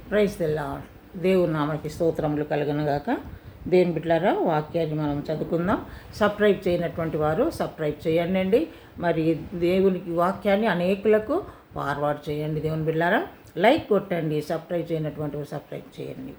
Praise the lord. దేవుని నామకి స్తోత్రములు కలుగునుగాక. దేవుని బిడ్డలారా, వాక్యాన్ని మనం చదువుకుందాం. సబ్స్క్రైబ్ చేయనటువంటి వారు సబ్స్క్రైబ్ చేయండి. మరి దేవునికి వాక్యాన్ని అనేకులకు ఫార్వర్డ్ చేయండి. దేవుని బిడ్డలారా, లైక్ కొట్టండి. సబ్స్క్రైబ్ చేయనటువంటి వారు సబ్స్క్రైబ్ చేయండి.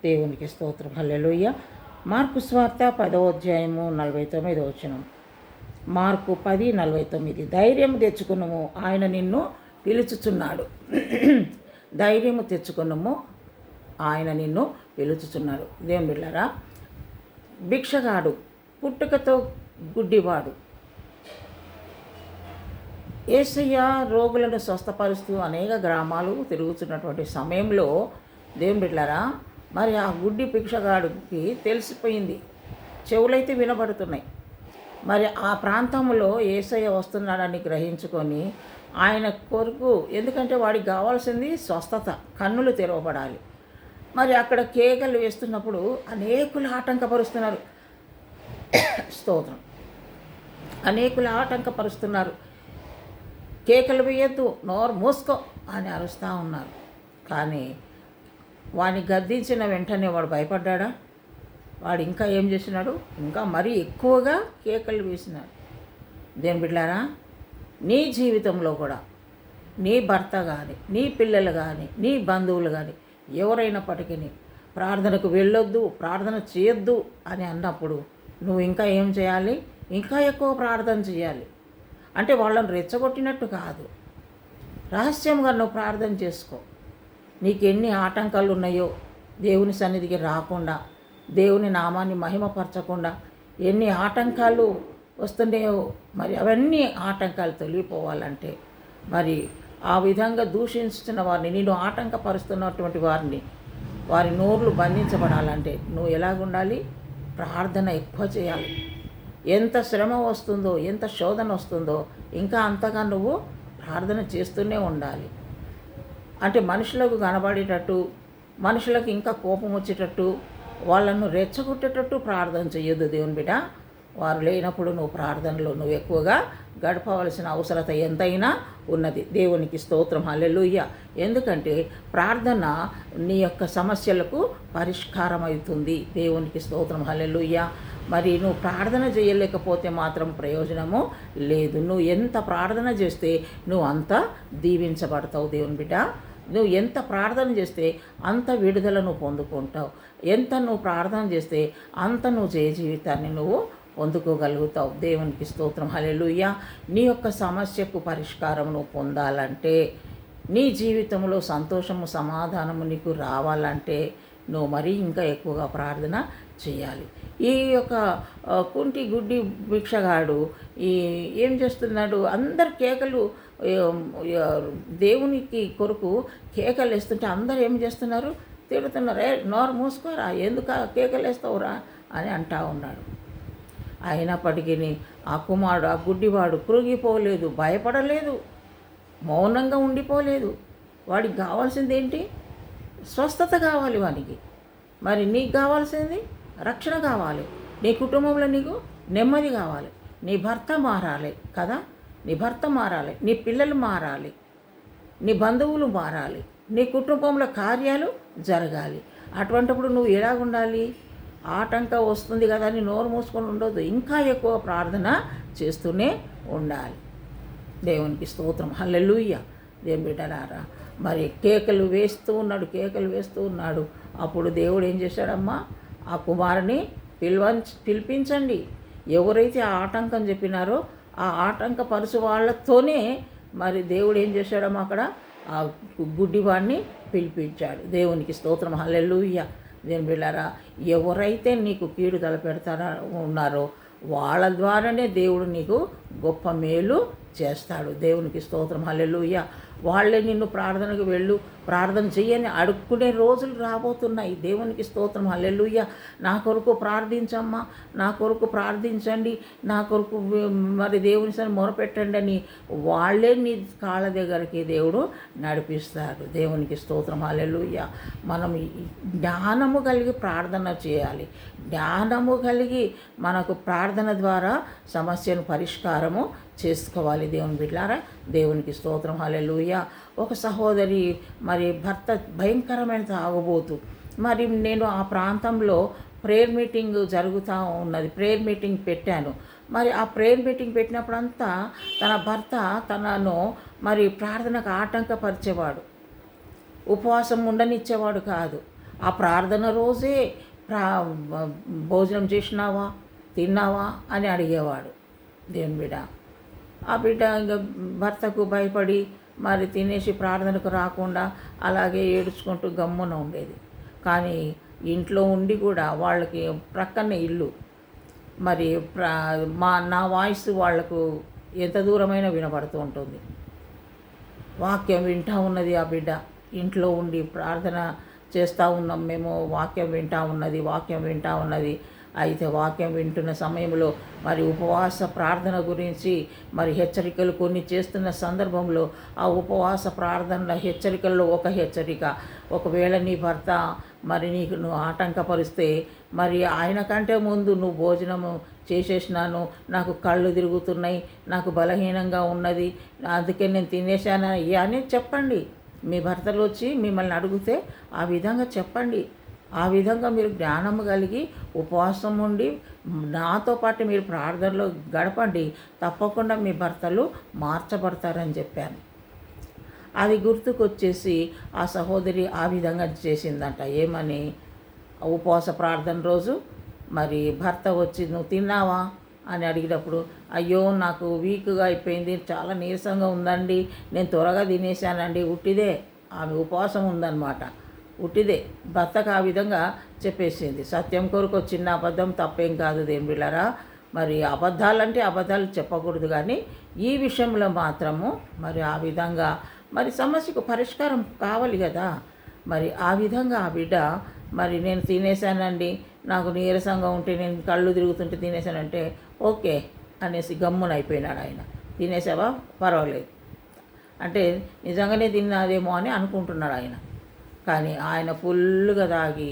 దేవునికి స్తోత్రం. హల్లెలూయా. మార్కు స్వార్త 10వ అధ్యాయము 49వ వచనం. మార్కు 10:49. ధైర్యం తెచ్చుకున్నాము, ఆయన నిన్ను పిలుచుచున్నాడు. ధైర్యము తెచ్చుకున్నాము, ఆయన నిన్ను పిలుచుచున్నాడు. దేవుని బిడ్డలారా, భిక్షగాడు, పుట్టుకతో గుడ్డివాడు, యేసయ్య రోగులను స్వస్థపరుస్తూ అనేక గ్రామాలు తిరుగుతున్నటువంటి సమయంలో దేవుని బిడ్డలారా, మరి ఆ గుడ్డి భిక్షగాడికి తెలిసిపోయింది, చెవులైతే వినబడుతున్నాయి. మరి ఆ ప్రాంతంలో యేసయ్య వస్తున్నాడని గ్రహించుకొని ఆయన కొరకు, ఎందుకంటే వాడికి కావాల్సింది స్వస్థత, కన్నులు తెరవబడాలి. మరి అక్కడ కేకలు వేస్తున్నప్పుడు అనేకులు ఆటంకపరుస్తున్నారు. స్తోత్రం. అనేకులు ఆటంకపరుస్తున్నారు. కేకలు వేయద్దు, నోరు మూసుకో అని అరుస్తూ ఉన్నారు. కానీ వాడిని గద్దించిన వెంటనే వాడు భయపడ్డా? వాడు ఇంకా ఏం చేసినాడు? ఇంకా మరీ ఎక్కువగా కేకలు వేసినాడు. దేని బిడ్డారా, నీ జీవితంలో కూడా నీ భర్త కానీ, నీ పిల్లలు కానీ, నీ బంధువులు కానీ ఎవరైనప్పటికీ ప్రార్థనకు వెళ్ళొద్దు, ప్రార్థన చేయొద్దు అని అన్నప్పుడు నువ్వు ఇంకా ఏం చేయాలి? ఇంకా ఎక్కువ ప్రార్థన చేయాలి. అంటే వాళ్ళని రెచ్చగొట్టినట్టు కాదు, రహస్యంగా నువ్వు ప్రార్థన చేసుకో. నీకు ఎన్ని ఆటంకాలు ఉన్నాయో దేవుని సన్నిధికి రాకుండా, దేవుని నామాన్ని మహిమపరచకుండా ఎన్ని ఆటంకాలు వస్తున్నాయో, మరి అవన్నీ ఆటంకాలు తొలగిపోవాలంటే, మరి ఆ విధంగా దూషిస్తున్న వారిని, నేను ఆటంకపరుస్తున్నటువంటి వారిని, వారి నోర్లు బంధించబడాలంటే నువ్వు ఎలాగుండాలి? ప్రార్థన ఎక్కువ చేయాలి. ఎంత శ్రమ వస్తుందో, ఎంత శోధన వస్తుందో ఇంకా అంతగా నువ్వు ప్రార్థన చేస్తూనే ఉండాలి. అంటే మనుషులకు కనబడేటట్టు, మనుషులకు ఇంకా కోపం వచ్చేటట్టు, వాళ్ళను రెచ్చగొట్టేటట్టు ప్రార్థన చేయొద్దు. దేవుని బిడ్డ, వారు లేనప్పుడు నువ్వు ప్రార్థనలో నువ్వు ఎక్కువగా గడపవలసిన అవసరత ఎంతైనా ఉన్నది. దేవునికి స్తోత్రం. హల్లెలూయా. ఎందుకంటే ప్రార్థన నీ యొక్క సమస్యలకు పరిష్కారం అవుతుంది. దేవునికి స్తోత్రం. హల్లెలూయా. మరి నువ్వు ప్రార్థన చేయలేకపోతే మాత్రం ప్రయోజనము లేదు. నువ్వు ఎంత ప్రార్థన చేస్తే నువ్వు అంత దీవించబడతావు. దేవుని బిడ్డ, నువ్వు ఎంత ప్రార్థన చేస్తే అంత విడుదల నువ్వు పొందుకుంటావు. ఎంత నువ్వు ప్రార్థన చేస్తే అంత నువ్వు జయ జీవితాన్ని నువ్వు పొందుకోగలుగుతావు. దేవునికి స్తోత్రం. హల్లెలూయా. నీ యొక్క సమస్యకు పరిష్కారం నువ్వు పొందాలంటే, నీ జీవితంలో సంతోషము, సమాధానము నీకు రావాలంటే నువ్వు మరీ ఇంకా ఎక్కువగా ప్రార్థన చేయాలి. ఈ యొక్క కుంటి గుడ్డి భిక్షగాడు ఏం చేస్తున్నాడు? అందరు కేకలు, దేవునికి కొరకు కేకలు వేస్తుంటే అందరు ఏం చేస్తున్నారు? తిడుతున్నారు. నోరు మూసుకోరా, ఎందుకు కేకలు వేస్తావురా అని అంటా ఉన్నాడు. అయినప్పటికీ ఆ కుమారుడు, ఆ గుడ్డివాడు కృంగిపోలేదు, భయపడలేదు, మౌనంగా ఉండిపోలేదు. వాడికి కావాల్సింది ఏంటి? స్వస్థత కావాలి వానికి. మరి నీకు కావాల్సింది రక్షణ కావాలి. నీ కుటుంబంలో నీకు నెమ్మది కావాలి. నీ భర్త మారాలి కదా, నీ భర్త మారాలి, నీ పిల్లలు మారాలి, నీ బంధువులు మారాలి, నీ కుటుంబంలో కార్యాలు జరగాలి. అటువంటిప్పుడు నువ్వు ఎలాగుండాలి? ఆటంకం వస్తుంది కదా అని నోరు మూసుకొని ఉండొద్దు, ఇంకా ఎక్కువ ప్రార్థన చేస్తూనే ఉండాలి. దేవునికి స్తోత్రం. హల్లెలూయా. దేవుని బిడ్డలారా, మరి కేకలు వేస్తూ ఉన్నాడు. అప్పుడు దేవుడు ఏం చేశాడమ్మా? ఆ కుమారుని పిలిపించండి. ఎవరైతే ఆ ఆటంకం చెప్పినారో ఆ ఆటంకపరుచు వాళ్ళతోనే మరి దేవుడు ఏం చేశాడమ్మా? అక్కడ ఆ గుడ్డివాడిని పిలిపించాడు. దేవునికి స్తోత్రం. హల్లెలూయా. దేవుని బిడ్డలారా, ఎవరైతే నీకు కీడు తలపెడతారో ఉన్నారో వాళ్ళ ద్వారానే దేవుడు నీకు గొప్ప మేలు చేస్తాడు. దేవునికి స్తోత్రం. హల్లెలూయా. వాళ్ళే నిన్ను ప్రార్థనకు వెళ్ళు, ప్రార్థన చెయ్యని అడుక్కునే రోజులు రాబోతున్నాయి. దేవునికి స్తోత్రం. హల్లెలూయా. నా కొరకు ప్రార్థించమ్మా, నా కొరకు ప్రార్థించండి, నా కొరకు మరి దేవుని సన్ని మొరపెట్టండి అని వాళ్ళే నీ కాళ్ళ దగ్గరికి దేవుడు నడిపిస్తాడు. దేవునికి స్తోత్రం. హల్లెలూయా. మనం జ్ఞానము కలిగి ప్రార్థన చేయాలి. జ్ఞానము కలిగి మనకు ప్రార్థన ద్వారా సమస్యను పరిష్కారము చేసుకోవాలి. దేవుని బిడ్డలారా, దేవునికి స్తోత్రం, హల్లెలూయా. ఒక సహోదరి మరి భర్త భయంకరమైన తాగుబోతు. మరి నేను ఆ ప్రాంతంలో ప్రేయర్ మీటింగ్ జరుగుతూ ఉన్నది. ప్రేయర్ మీటింగ్ పెట్టాను. మరి ఆ ప్రేయర్ మీటింగ్ పెట్టినప్పుడంతా తన భర్త తనను మరి ప్రార్థనకు ఆటంకపరిచేవాడు, ఉపవాసం ఉండనిచ్చేవాడు కాదు. ఆ ప్రార్థన రోజే భోజనం చేసినావా, తిన్నావా అని అడిగేవాడు దేవుని బిడ్డ. ఆ బిడ్డ ఇంకా భర్తకు భయపడి మరి తినేసి ప్రార్థనకు రాకుండా అలాగే ఏడుచుకుంటూ గమ్మున ఉండేది. కానీ ఇంట్లో ఉండి కూడా వాళ్ళకి ప్రక్కనే ఇల్లు, మరి నా వాయిస్ వాళ్లకు ఎంత దూరమైనా వినపడుతూ ఉంటుంది. వాక్యం వింటూ ఉన్నది ఆ బిడ్డ. ఇంట్లో ఉండి ప్రార్థన చేస్తూ ఉన్నాం మేము, వాక్యం వింటూ ఉన్నది. అయితే వాక్యం వింటున్న సమయంలో మరి ఉపవాస ప్రార్థన గురించి మరి హెచ్చరికలు కొన్ని చేస్తున్న సందర్భంలో ఆ ఉపవాస ప్రార్థనల హెచ్చరికల్లో ఒక హెచ్చరిక, ఒకవేళ నీ భర్త మరి నువ్వు ఆటంకపరిస్తే మరి ఆయన కంటే ముందు నువ్వు భోజనము చేసేసినాను, నాకు కళ్ళు తిరుగుతున్నాయి, నాకు బలహీనంగా ఉన్నది, అందుకే నేను తినేసాను అని చెప్పండి. మీ భర్తలు వచ్చి మిమ్మల్ని అడిగితే ఆ విధంగా చెప్పండి. ఆ విధంగా మీరు జ్ఞానం కలిగి ఉపవాసం ఉండి నాతో పాటు మీరు ప్రార్థనలో గడపండి. తప్పకుండా మీ భర్తలు మార్చబడతారని చెప్పాను. అది గుర్తుకొచ్చేసి ఆ సహోదరి ఆ విధంగా చేసిందంట. ఏమని, ఉపవాస ప్రార్థన రోజు మరి భర్త వచ్చి నువ్వు తిన్నావా అని అడిగినప్పుడు, అయ్యో నాకు వీక్గా అయిపోయింది, చాలా నీరసంగా ఉందండి, నేను త్వరగా తినేసానండి. ఉట్టిదే, ఆమె ఉపవాసం ఉందన్నమాట. ఉట్టిదే భర్తకు ఆ విధంగా చెప్పేసింది. సత్యం కొరకు చిన్న అబద్ధం తప్పేం కాదు దేవుని బిడ్డలారా. మరి అబద్ధాలు చెప్పకూడదు, కానీ ఈ విషయంలో మాత్రము మరి ఆ విధంగా మరి సమస్యకు పరిష్కారం కావాలి కదా. మరి ఆ విధంగా ఆ బిడ్డ మరి నేను తినేసానండి, నాకు నీరసంగా ఉంటే, నేను కళ్ళు తిరుగుతుంటే తినేసానంటే ఓకే అనేసి గమ్మునైపోయినాడు ఆయన. తినేసావా, పర్వాలేదు అంటే నిజంగానే తిన్నాదేమో అని అనుకుంటున్నాడు ఆయన. కానీ ఆయన ఫుల్గా తాగి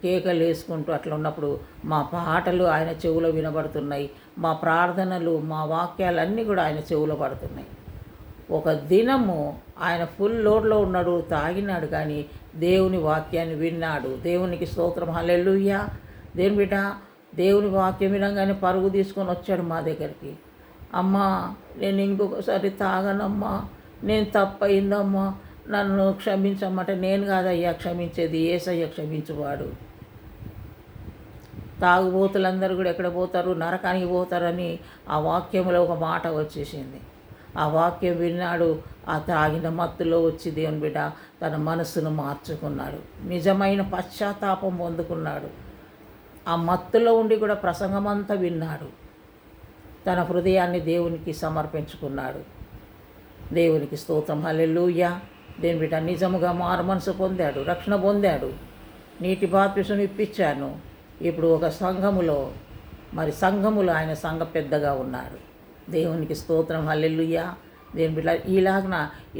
కేకలు వేసుకుంటూ అట్లా ఉన్నప్పుడు మా పాటలు ఆయన చెవులో వినబడుతున్నాయి, మా ప్రార్థనలు, మా వాక్యాలన్నీ కూడా ఆయన చెవులో పడుతున్నాయి. ఒక దినము ఆయన ఫుల్ లోడ్లో ఉన్నాడు, తాగినాడు, కానీ దేవుని వాక్యాన్ని విన్నాడు. దేవునికి స్తోత్రం, హల్లెలూయా. దేవుని బిడ్డ దేవుని వాక్యం వినగానే పరుగు తీసుకొని వచ్చాడు మా దగ్గరికి. అమ్మా నేను ఇంకొకసారి తాగనమ్మా, నేను తప్పయిందమ్మా, నన్ను క్షమించమంటే, నేను కాదయ్యా క్షమించేది, యేసయ్య క్షమించువాడు. తాగుబోతులందరూ కూడా ఎక్కడ పోతారు, నరకానికి పోతారని ఆ వాక్యంలో ఒక మాట వచ్చేసింది. ఆ వాక్యం విన్నాడు. ఆ తాగిన మత్తులో వచ్చి దేవుని బిడ్డ తన మనస్సును మార్చుకున్నాడు, నిజమైన పశ్చాత్తాపం పొందుకున్నాడు. ఆ మత్తులో ఉండి కూడా ప్రసంగమంతా విన్నాడు, తన హృదయాన్ని దేవునికి సమర్పించుకున్నాడు. దేవునికి స్తోత్రం, హల్లెలూయా. దేవుని బిడ్డ నిజముగా మారు మనసు పొందాడు, రక్షణ పొందాడు. నీటి బాప్తిసం ఇప్పించాను. ఇప్పుడు ఒక సంఘములో ఆయన సంఘ పెద్దగా ఉన్నాడు. దేవునికి స్తోత్రం, హల్లెలూయా. దేవుని బిడ్డ ఇలాగన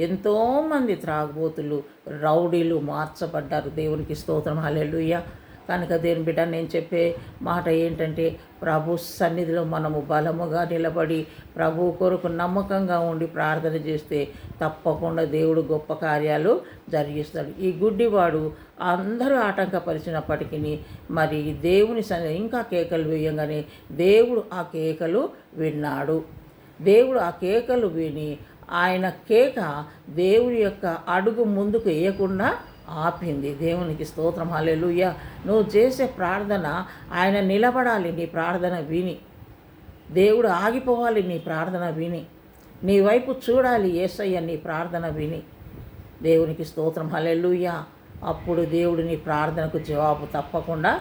ఎంతోమంది త్రాగుబోతులు, రౌడీలు మార్చబడ్డారు. దేవునికి స్తోత్రం, హల్లెలూయా. కనుక దేవుని బిడ్డ నేను చెప్పే మాట ఏంటంటే, ప్రభు సన్నిధిలో మనము బలముగా నిలబడి ప్రభు కొరకు నమ్మకంగా ఉండి ప్రార్థన చేస్తే తప్పకుండా దేవుడు గొప్ప కార్యాలు జరిగిస్తాడు. ఈ గుడ్డివాడు అందరూ ఆటంకపరిచినప్పటికీ మరి దేవుని సన్నిధి ఇంకా కేకలు వేయంగానే దేవుడు ఆ కేకలు విన్నాడు. దేవుడు ఆ కేకలు విని ఆయన కేక దేవుడి యొక్క అడుగు ముందుకు వేయకుండా ఆపింది. దేవునికి స్తోత్రం, హల్లెలూయా. నువ్వు చేసే ప్రార్థన ఆయన నిలబడాలి. నీ ప్రార్థన విని దేవుడు ఆగిపోవాలి. నీ ప్రార్థన విని నీ వైపు చూడాలి యేసయ్య, నీ ప్రార్థన విని. దేవునికి స్తోత్రం, హల్లెలూయా. అప్పుడు దేవుడు నీ ప్రార్థనకు జవాబు తప్పకుండా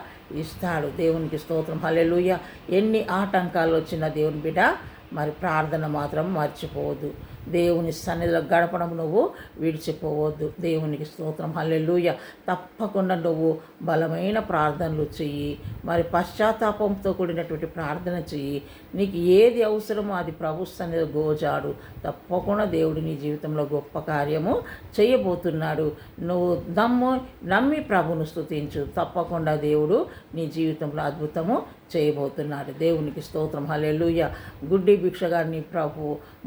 ఇస్తాడు. దేవునికి స్తోత్రం, హల్లెలూయా. ఎన్ని ఆటంకాలు వచ్చినా దేవుని బిడ్డ మరి ప్రార్థన మాత్రం మర్చిపోవద్దు. దేవుని సన్నిధిలో గడపడం నువ్వు విడిచిపోవద్దు. దేవునికి స్తోత్రం, హల్లెలూయా. తప్పకుండా నువ్వు బలమైన ప్రార్థనలు చెయ్యి, మరి పశ్చాత్తాపంతో కూడినటువంటి ప్రార్థన చెయ్యి. నీకు ఏది అవసరమో అది ప్రభు సన్నిధిలో గోజాడు. తప్పకుండా దేవుడు నీ జీవితంలో గొప్ప కార్యము చేయబోతున్నాడు. నువ్వు నమ్మి ప్రభును స్తుతించు. తప్పకుండా దేవుడు నీ జీవితంలో అద్భుతము చేయబోతున్నారు. దేవునికి స్తోత్రం. హల్లెలూయా. గుడ్డి భిక్షగాన్ని ప్రభు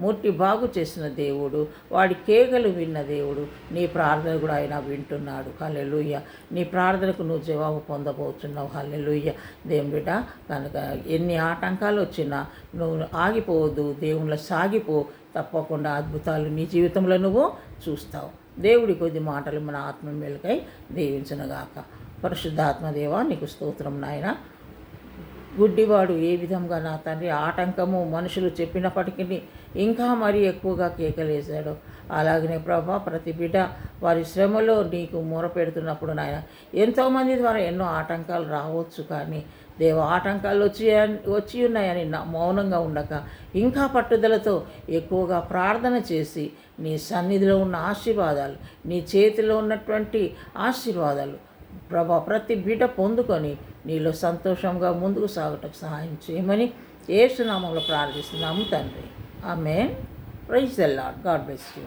ముట్టి బాగు చేసిన దేవుడు, వాడి కేకలు విన్న దేవుడు, నీ ప్రార్థన కూడా ఆయన వింటున్నాడు. హల్లెలూయా. నీ ప్రార్థనకు నువ్వు జవాబు పొందబోతున్నావు. హల్లెలూయా. దేవుని బిడ్డ కనుక ఎన్ని ఆటంకాలు వచ్చినా నువ్వు ఆగిపోవద్దు, దేవుళ్ళ సాగిపో. తప్పకుండా అద్భుతాలు నీ జీవితంలో నువ్వు చూస్తావు. దేవుడి కొద్ది మాటలు మన ఆత్మ మేలుకై దీవించునుగాక. పరిశుద్ధాత్మదేవా నీకు స్తోత్రం నాయన. గుడ్డివాడు ఏ విధంగా నా తండ్రి ఆటంకము మనుషులు చెప్పినప్పటికీ ఇంకా మరీ ఎక్కువగా కేకలేశాడు, అలాగనే ప్రభా ప్రతి బిడ్డ వారి శ్రమలో నీకు మొరపెడుతున్నప్పుడు నాయన ఎంతోమంది ద్వారా ఎన్నో ఆటంకాలు రావచ్చు, కానీ దేవ ఆటంకాలు వచ్చి ఉన్నాయని మౌనంగా ఉండక ఇంకా పట్టుదలతో ఎక్కువగా ప్రార్థన చేసి నీ సన్నిధిలో ఉన్న ఆశీర్వాదాలు, నీ చేతిలో ఉన్నటువంటి ఆశీర్వాదాలు ప్రభా ప్రతి బిడ్డ పొందుకొని నీలో సంతోషంగా ముందుకు సాగటకు సహాయం చేయమని యేసు నామములో ప్రార్థిస్తున్నాము తండ్రి. Amen. Praise the Lord. God bless you.